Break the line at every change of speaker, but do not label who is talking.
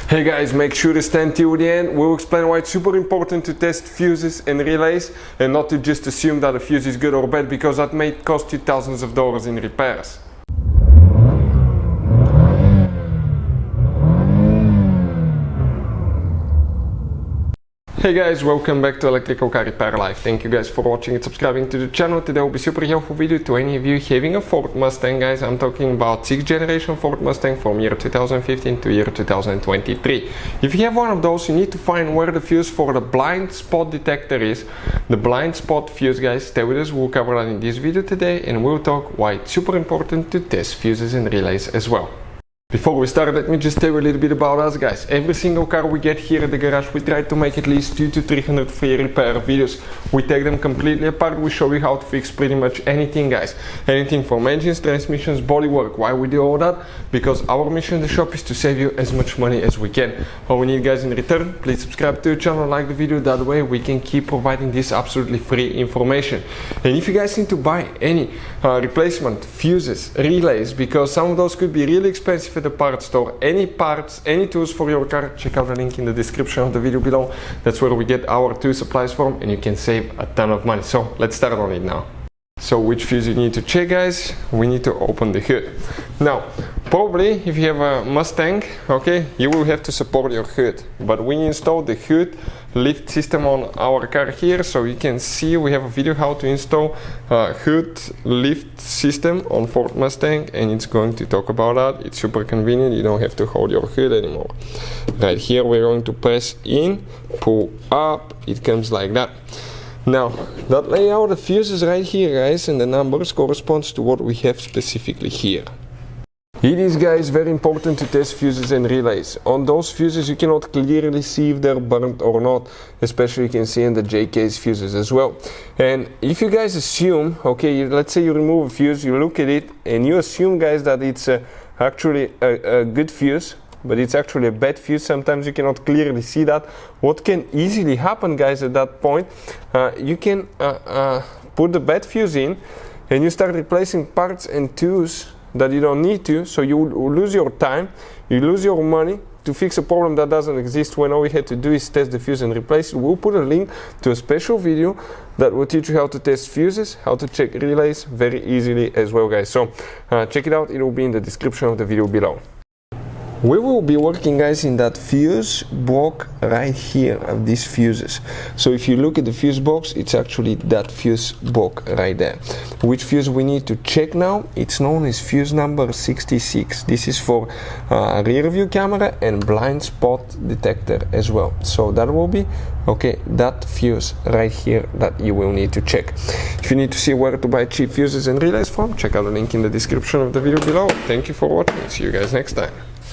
Hey guys, make sure to stand till the end. We'll explain why it's super important to test fuses and relays and not to just assume that a fuse is good or bad, because that may cost you thousands of dollars in repairs. Hey guys, welcome back to Electrical Car Repair Live. Thank you guys for watching and subscribing to the channel. Today will be super helpful video to any of you having a Ford Mustang, guys. I'm talking about 6th generation Ford Mustang from year 2015 to year 2023. If you have one of those, you need to find where the fuse for the blind spot detector is. The blind spot fuse, guys, stay with us. We'll cover that in this video today, and we'll talk why it's super important to test fuses and relays as well. Before we start, let me just tell you a little bit about us, guys. Every single car we get here at the garage, we try to make at least 200 to 300 free repair videos. We take them completely apart. We show you how to fix pretty much anything, guys. Anything from engines, transmissions, bodywork. Why we do all that? Because our mission in the shop is to save you as much money as we can. All we need, guys, in return, please subscribe to the channel, like the video. That way we can keep providing this absolutely free information. And if you guys need to buy any replacement fuses, relays, because some of those could be really expensive at the parts store, any parts, any tools for your car, check out the link in the description of the video below. That's where we get our tool supplies from, and you can save a ton of money. So let's start on it now. So which fuse you need to check, guys? We need to open the hood. Now, probably if you have a Mustang, okay, you will have to support your hood. But we installed the hood lift system on our car here, so you can see we have a video how to install a hood lift system on Ford Mustang, and it's going to talk about that. It's super convenient. You don't have to hold your hood anymore. Right here, we're going to press in, pull up. It comes like that. Now, that layout of fuses right here, guys, and the numbers corresponds to what we have specifically here. It is, guys, very important to test fuses and relays. On those fuses, you cannot clearly see if they're burnt or not, especially you can see in the J-case fuses as well. And if you guys assume, okay, let's say you remove a fuse, you look at it, and you assume, guys, that it's actually a good fuse, but it's actually a bad fuse. Sometimes you cannot clearly see that. What can easily happen, guys, at that point, you can put the bad fuse in and you start replacing parts and tools that you don't need to, so you lose your time, you lose your money to fix a problem that doesn't exist, when all we had to do is test the fuse and replace it. We'll put a link to a special video that will teach you how to test fuses, how to check relays very easily as well, guys. So check it out. It will be in the description of the video below. We will be working, guys, in that fuse block right here of these fuses. So if you look at the fuse box, it's actually that fuse block right there. Which fuse we need to check now? It's known as fuse number 66. This is for rear view camera and blind spot detector as well. So that will be, okay, that fuse right here that you will need to check. If you need to see where to buy cheap fuses and relays from, check out the link in the description of the video below. Thank you for watching. See you guys next time.